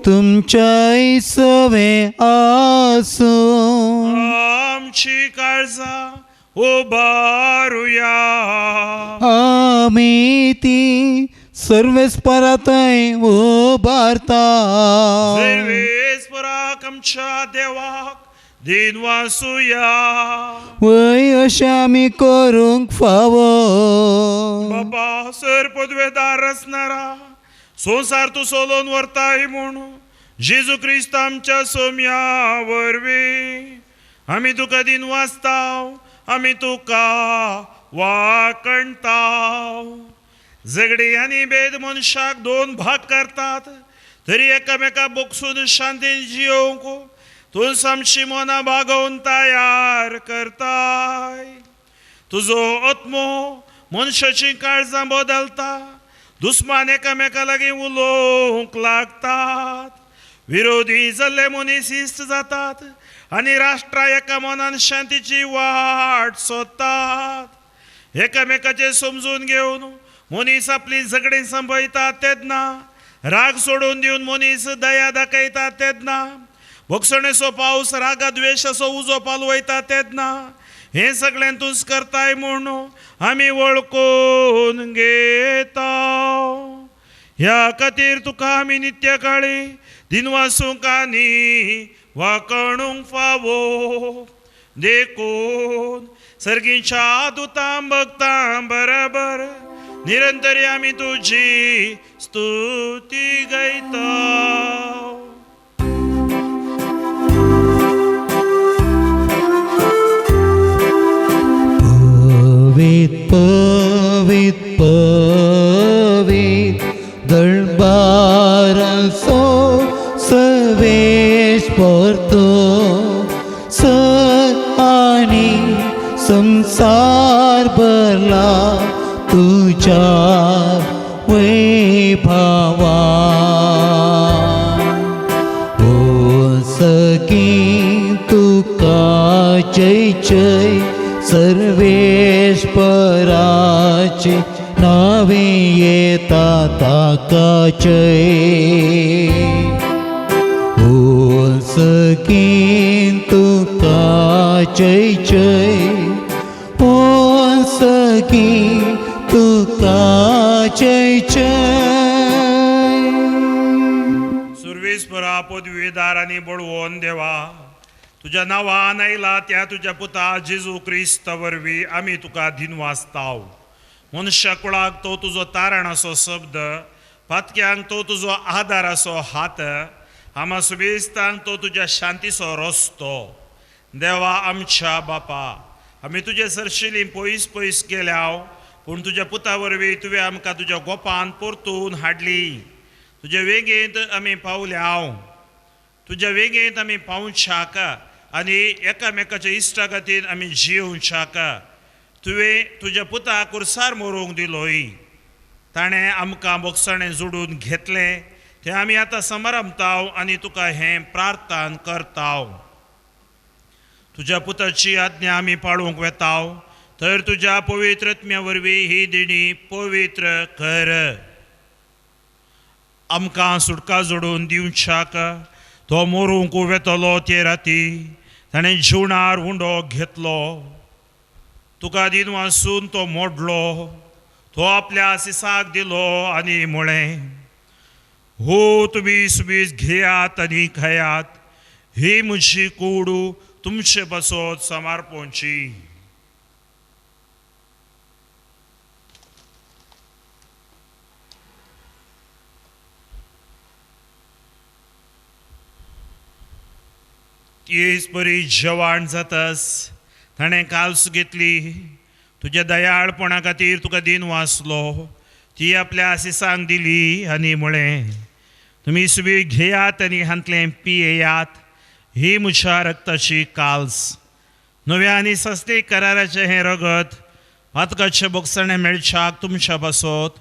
तुमच्या सवे आसो.
आमची काळजां उबारुया.
आमी ती सर्वेस्परांतय उबारता.
सर्वेस्पराक आमच्या देवाक दिनवासुया.
वय अशें आमी करूंक फावो.
बाबा सर पदवेदार आसनारा संवसार तूं सोलोवन व्हरताय म्हूण जेजू क्रिस्त आमच्या सोम्या वरवीं आमी तुका दिनवासताव. आमी तुका वाकणताव. झगडी आनी भेद मनशाक दोन भाग करतात तरी एकामेका बोगसून शांतीन जियोंक तूं सामची मनां बागोवन तयार करताय. तुजो आत्मो मनशाची काळजां बदलता. दुस्मान एकामेका लागीं उलोवंक लागतात. विरोधी जाल्ले मनीस इश्ट जातात आनी राष्ट्रां एका मनान शांतीची वाट सोदतात. एकामेकाचे समजून घेवन मनीस आपली झगडी सांभळटात तेन्ना राग सोडून दिवन मनीस दया दाखयतात तेन्ना भोगसणेचो पावस रागा द्वेशाचो उजो पालवयता तेन्ना हें सगळें तूंच करताय म्हूण आमी वळखून घेता. ह्या खातीर तुका आमी नित्य काळी दिनवासूंक आनी वाकणूंक फावो. देखून सर्गीच्या दुतां भक्तां बरोबर निरंतरी आमी तुजी स्तुती गायता.
पवित पवित पवित दरबाराचो सर्वेस्पर तो सर आनी संसार भरला तुझ्या वैभवान. ओ सखी तुका जय जय सर्वेश्वराचे नावे येता ताका जय. ओ सखी तुका जय जय. ओ सखी तुका जय जय.
सर्वेस्परा पदवीदार आनी बळवोन देवा तुज्या नांवान आयला त्या तुज्या पुता जेजू क्रिस्त वरवीं आमी तुका दिनवासताव. मनुष्य कुळाक तो तुजो तारण असो शब्द, पातक्यांक तो तुजो आधार असो हात, आम्हा सुबेस्तांक तो तुज्या शांतीचो रस्तो. देवा आमच्या बापा, आमी तुजे सरशिली पयस पयस गेल्याव, पूण तुज्या पुता वरवीं तुवें आमकां तुज्या गोपान परतून हाडली. तुज्या वेगेंत आमी पावल्याव, तुज्या वेगेंत आमी पावच्याक आनी एकामेकाच्या इश्टागतीन आमी जिवच्याक तुवें तुज्या पुता कुर्सार मरूंक दिलोय. ताणें आमकां बोगसणें जोडून घेतलें तें आमी आतां समरमताव आनी तुका हें प्रार्थना करताव. तुज्या पुताची आज्ञा आमी पाळूंक वेताव, तर तुज्या पवित्र आत्म्या वरवीं ही दिणी पवित्र कर. आमकां सुटका जोडून दिवच्याक तो मरूंक वेतलो ते राती ताणें जिवणार उंडो घेतलो. तुका दिन वासून तो मोडलो, तो आपल्या सिसाक दिलो आनी म्हळें, हो तुमी सुबीज घेयात आनी खायात, ही म्हजी कूड तुमचे बसत समर्पणची. तीच बरी जेवण जातास ताणें काल्स घेतली, तुज्या दयाळपणा खातीर तुका दिन वाचलो, ती आपल्या सिसांक दिली आनी म्हळें, तुमी सुबी घेयात आनी हांतलें पियेयात, ही म्हज्या रक्ताची काल्स. नव्या आनी सस्ते कराराचें हें रगत पातकाचें बोगसणें मेळच्याक तुमच्या बसत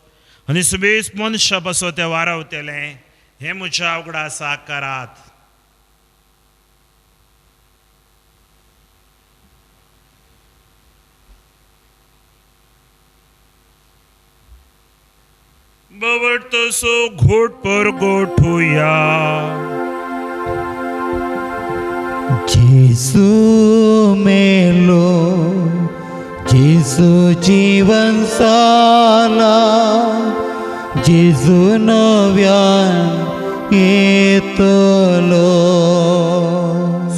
आनी सुबेज मनशा बसत तें वारवतलें, हें म्हज्या उगडासाक करात. बवटसो घोट पर गोठूया.
जेसू मेलो, जेसू जीवन साला, जेसू नव्यान येतलो.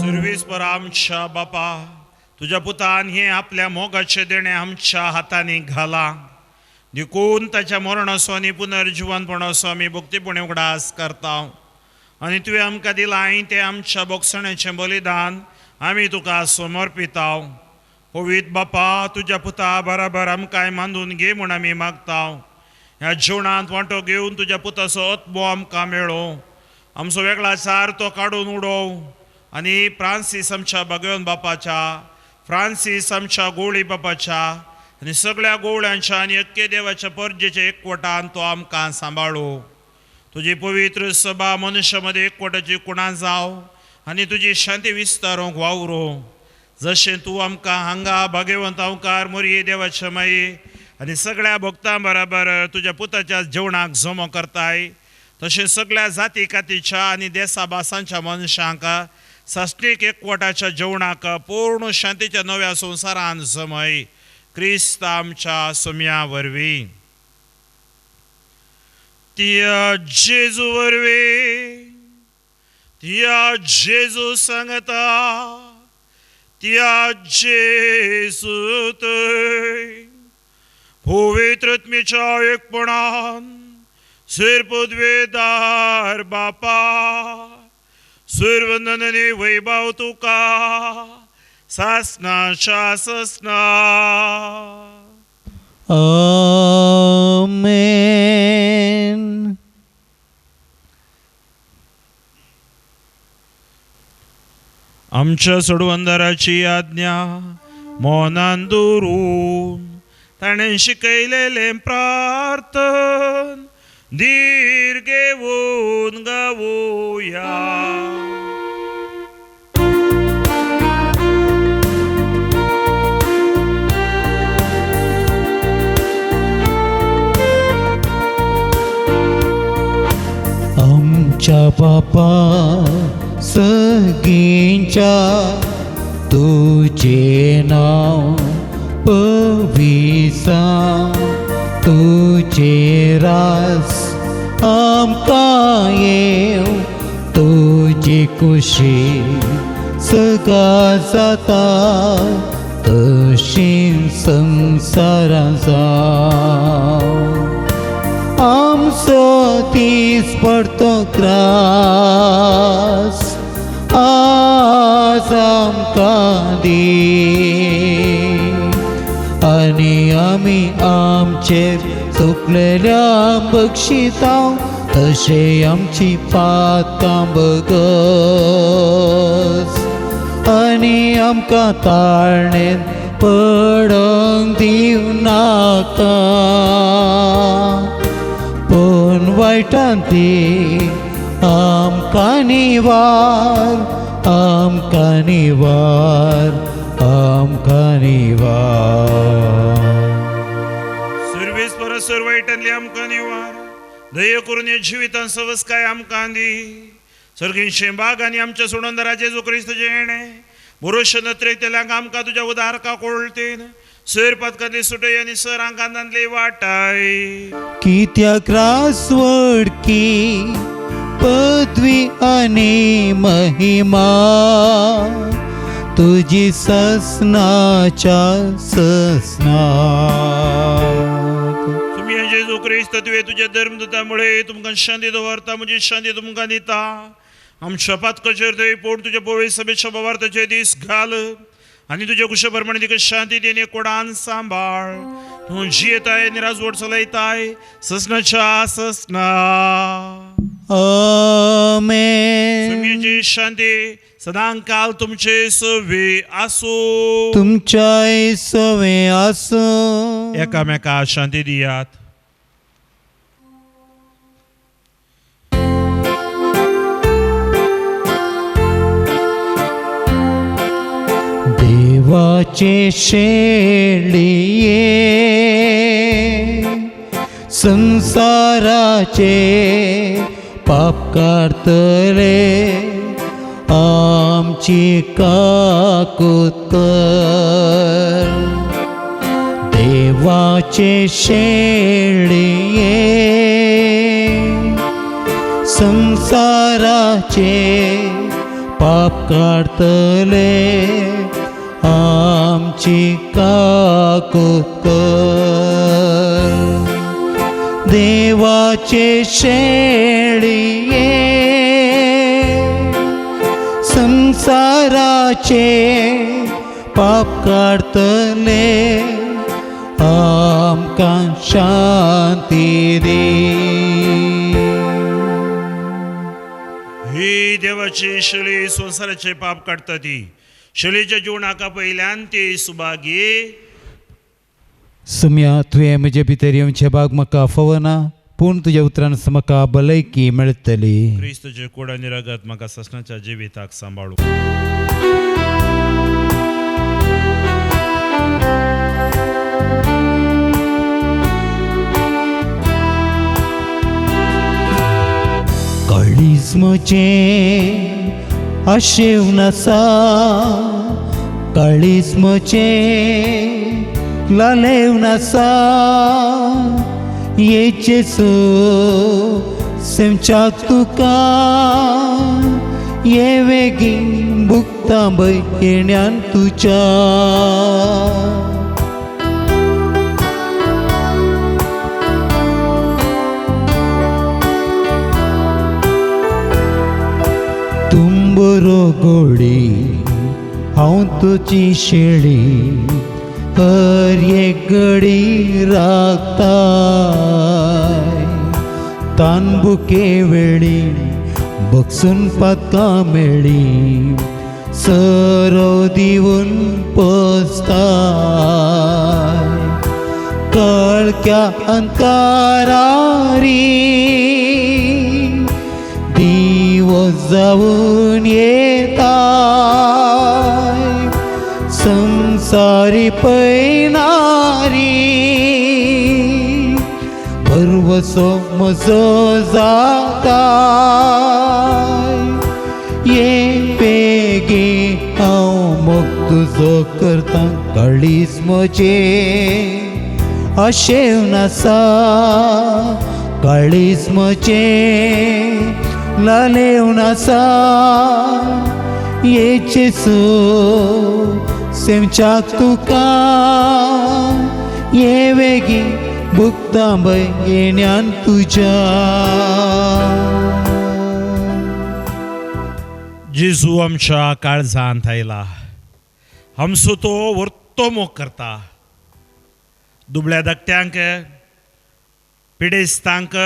सर्वीस पर आमच्या बापा, तुज्या पुतान हें आपल्या मोगाचें देणें आमच्या हातांनी घाला. देखून ताच्या मरणाचो आनी पुनर्जिवनपणाचो आमी भक्तीपणे उगडास करता. आनी तुवें आमकां दिलां तें आमच्या बोगसण्याचें बलिदान आमी तुका समर्पिताव. पवित्र बापा, तुज्या पुता बराबर आमकांय मांडून घे म्हूण आमी मागताव. ह्या जिवनांत वांटो घेवन तुज्या पुताचो आत्मो आमकां मेळो. आमचो वेगळाचार तो काडून उडोव आनी फ्रांसीस आमच्या भगवन बापाच्या, फ्रांसीस आमच्या गोळी बापाच्या आनी सगळ्या गोवळ्यांच्या आनी अख्खे देवाच्या परजेच्या एकवटान तो आमकां सांबाळो. तुजी पवित्र सभा मनुष्य मदें एकवटाची कुणा जाव आनी तुजी शांती विस्तारूंक वावरो. जशें तूं आमकां हांगा भाग्यवंत अवकार मोरये देवाच्या माये आनी सगळ्या भक्तां बराबर तुज्या पुताच्या जेवणाक जमो करताय, तशें सगळ्या जाती कातीच्या आनी देसा भासांच्या मनशांक साश्टीक एकवटाच्या जेवणाक पूर्ण शांतीच्या नव्या संवसारान जमय. क्रिस्त आमच्या सोम्या वरवीं. त्या जेजू वरवीं, त्या जेजू सांगता, त्या जेजू थंय पवित्र आत्म्याच्या एकपणान सर्वपदवेदार बापा, सर्वनंद आनी वैभव तुका सासनाच्या ससना.
आमेन.
आमच्या सोडवंदराची आज्ञा मोनान दवरून ताणें शिकयलेलें प्रार्थन धीर घेवन गावोया.
आमच्या बापा सगळ्यांच्या तुझे नाव पविसा, तुझे रास आमकां येव, तुझी कुशी सगा जाता तशी संसाराचा आमचो तीस पडतो त्रास आज आमकां दी आनी आमी आमचेर चुकलेल्या बक्षिता तशे आमची पातकां बगस आनी आमकां ताळणेन पडोंक दिव नाका पूण वायटांती आमकां निवार आमकां निवार आमकां निवार
सर्वेस परसर वायटांतली आमकां निवार दय करून हे जिवितांत सवस्काय आमकां दी सर्गींचे बाग आनी आमच्या सोडोंदरा जेजू क्रिस्तचे येणे बरोशे नत्रेतेल्यांक आमकां तुज्या उदारका कोळतेन सर पदकांतली सुटय आनी सर आंगांतांतली वाटाय
कित्याक रासवडकी पदवी आनी महिमा तुजी ससनाच्या ससनाक
तुम्ही जेजू क्रिस्त तुवें तुज्या धर्मदूतामुळे तुमकां शांती दवरता म्हजी शांती तुमकां दिता आमच्या पातकाचेर थंय पोट तुज्या पवित्र सभेच्या बोवार्थाचे दीस घाल आनी तुज्या कुशा प्रमाणे तिका शांती देने कोडान सांबाळ तूं जियेताय आनी राजवट चलयताय ससनाच्या ससना
आमेन
तुमची शांती सदांकाल तुमचे सवे आसो
तुमच्याय सवे आसो
एकामेका शांती दियात
देवाचे शेळिये संसाराचे पाप काढतले आमची काकूत कर देवाचे शेळिये संसाराचे पाप काढतले आमची काकूत कर देवाचे शेळिये संसाराचे पाप काढतले आमकां शांती दी
ही देवाची शैली संसाराचे पाप काढता ती शैलीच्या जीवनाका पयल्यान ती सुभागी
सुम्या तुवें म्हजे भितर येवचे भाग म्हाका फवना पूण तुज्या उतरान म्हाका भलायकी मेळटली
क्रिस्तचे कोडा निरागत म्हाका ससनाच्या जिविताक सांबाळू
काळिजमचे आशेव नसा काळिजमचे लालेव नसा येचेसो सेमच्याक तुका ये वेगी भुक्ता येण्यान तुच्या तुंबरो गोडी हांव तुजी शेळी हर एक घडी राखताय तानबुके वेळी बगसून पातकां मेळी सरो दिवन पोसताय कळक्या अंतरारी दिवस जावन येताय संसारी पैनारी पर्वसो म्हजो जाताय ये बेगी हांव मोग तुजो करता काळीज म्हजे आशेव नासा काळीज म्हजे लालेव नासा येचेसो सेवच्याक तुका ये वेगी भुक्तांबय येण्यान तुझ्या.
जेजू आमच्या काळजांत आयला, आमचो तो वर्तो मोग करता. दुबळ्या धाकट्यांक, पिडेस्तांक,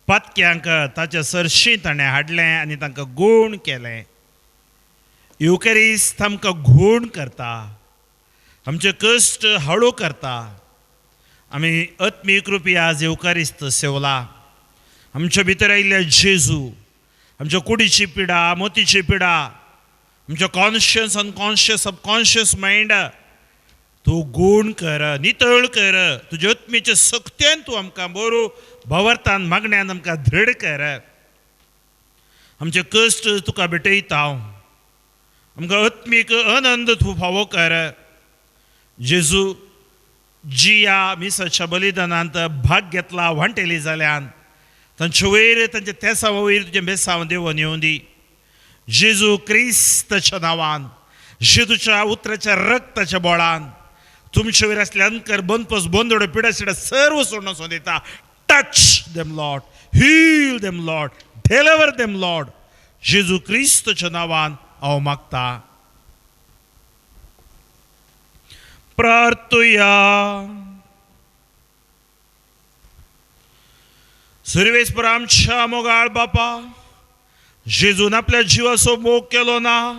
पतक्यांक ताच्या सरशी ताणें हाडलें आनी तांकां गूण केलें. युकॅरिस्त आमकां गूण करता, आमचे कश्ट हळू करता. आमी आत्मीक रुपी आज युकॅरिस्त सेवला. आमच्या भितर आयिल्ल्या जेजू आमच्या कुडीची पिडा, मोतीची पिडा, आमच्या कॉन्शियस अनकॉन्शियस सबकॉन्शियस मायंड तूं गूण कर, नितळ कर. तुजे आत्मेच्या सक्त्यान तूं आमकां बरो भवर्तान मागण्यान आमकां दृढ कर. आमचे कश्ट तुका भेटयता हांव. आमकां आत्मीक आनंद तूं फावो कर. जेजू जिया मिसाच्या बलिदानांत भाग घेतला वांटेली जाल्यान तांचे वयर तांच्या तेसा वयर तुजें बेसांव देवून येवं दी. जेजू क्रिस्ताच्या नांवान, जेजूच्या उतराच्या रक्ताच्या बोळान तुमचे वयर असले अंकर बंदपस बोंदोड पिडा शिडा सर्व सोडून वचून दिता. Touch them lord, heal them lord, deliver them lord. जेजू क्रिस्ताच्या नांवान हांव मागता. प्रार्थुया. सर्वेस्पर आमच्या मोगाळ बापा, जेजून आपल्या जिवाचो मोग केलो ना,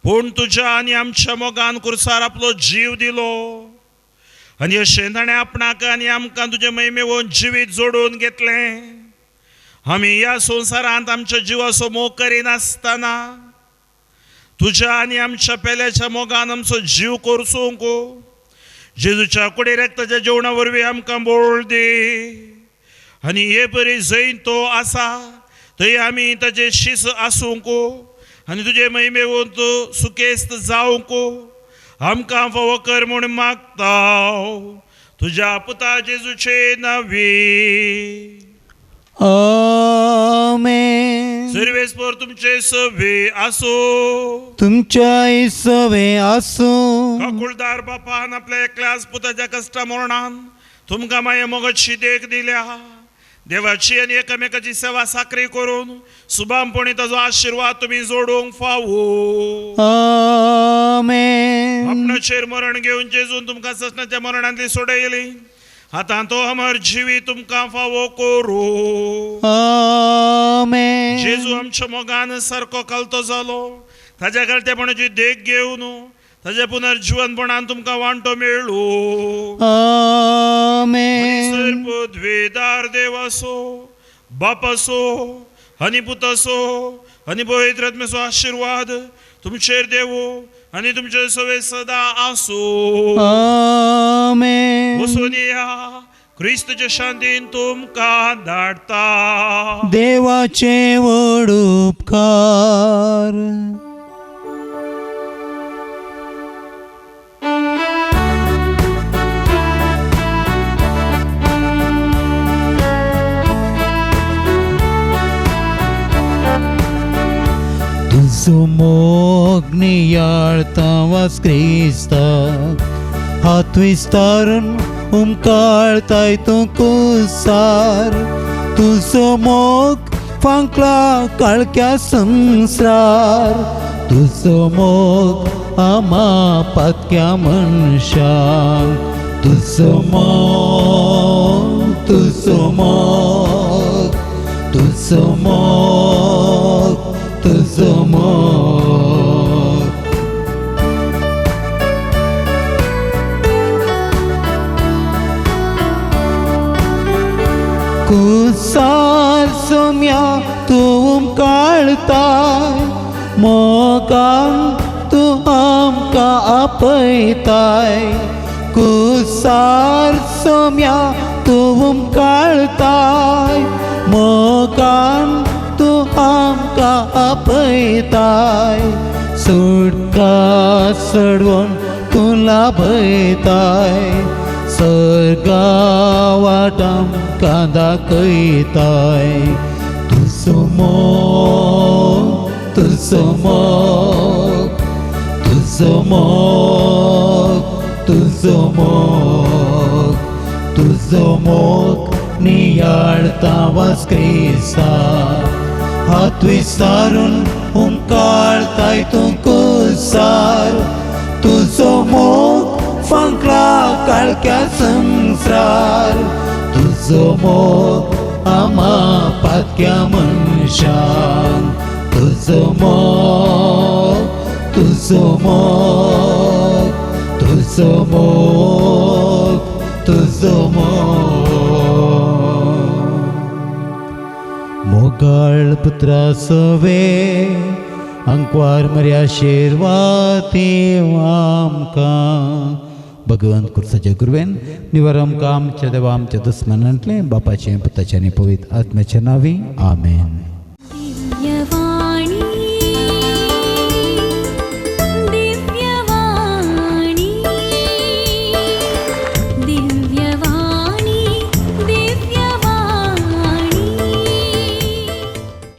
पूण तुज्या आनी आमच्या मोगान कुर्सार आपलो जीव दिलो. आनी अशें ताणें आपणाक आनी आमकां तुजे महिमेवून जिवीत जोडून घेतलें. आमी ह्या संवसारांत आमच्या जिवाचो मोग करिनासतना तुज्या आनी आमच्या पेल्याच्या मोगान आमचो जीव कोरसूंक जेजूच्या कुडे रक्ताच्या जेवणा वरवीं आमकां बोळ दी. आनी हे परी जंय तो आसा थंय आमी ताचे शीस आसूंक आनी तुजे महिमेवून तूं सुकेस्त जावंक आमकां फावो कर म्हूण मागता तुज्या पुता जेजूचे नांवी.
आमेन.
सर्वेस्पर तुमचे सवे आसो.
तुमच्या सवे आसूं.
काकुळदार बापान आपल्या एकल्याच पुताच्या कश्टा मरणान तुमकां माये मोगाची देख दिल्या. देवाची आनी एकामेकाची सेवा साखरी करून सुभामपणी ताजो आशिर्वाद तुमी जोडूंक फावो.
आमेन.
आपणाचेर मरण घेवन जेजून तुमकां ससनाच्या मरणांतली सोडयली. आतां तो अमर जिवी तुमकां फावो करूं.
आमेन.
जेजू आमच्या मोगान सारको कालतो जालो. ताज्या कालतेपणाची देख घेवन ताज्या पुनर्जीवनपणान तुमकां वांटो मेळ्ळो.
आमेन.
सर्वद्वेदार देव असो, बाप असो आनी पुत असो आनी पवित्र आत्म्याचो आशिर्वाद तुमचेर देवो आनी तुमचे सवे सदा आसो.
आमेन.
वचून या. क्रिस्तच्या शांतीन तुमकां धाडटा.
देवाचे व्हड उपकार. तुझो मोग नियाळता वास क्रिस्ताक, हात विस्तारून उमकाळताय तूं कुसार. तुझो मोग फांकला काळक्या संवसार. तुझो मोग आमा पातक्या मनशांक. तुझो मोग, तुझो मोग, तुझो मोग, तुझो मोग. कुसार सोम्या तूं काळताय, मोगान तूं आमकां आपयताय. कुसार सोम्या तूं काळताय, मोगान तूं आमकां आपयताय. सुटका चडवून तूं लाभयताय, सर्गा वाट आमकां दाखयताय. तुजो मोग, तुजो मोग, तुजो तुझो मोग तुझो मोग तुझो मोग नियाळता वास क्रिस्ता हात विसारून हुंकाळताय तूं कुसार तुझो मोग फांकला काळक्या संसार तुझो मोग आमा पातक्या मनशांक तुझो मोग तुझो मोग तुझो मोग तुझो मोग मोगाळ पुत्रा सवे अंकवार मर्या शेरवाती आमकां भगवंत कुर्साच्या गुरवेन निवार आमकां आमच्या देवा आमच्या दुस्मनांतले बापाचें पुताचें आनी पवित्र आत्म्याच्या नांवी आमेन.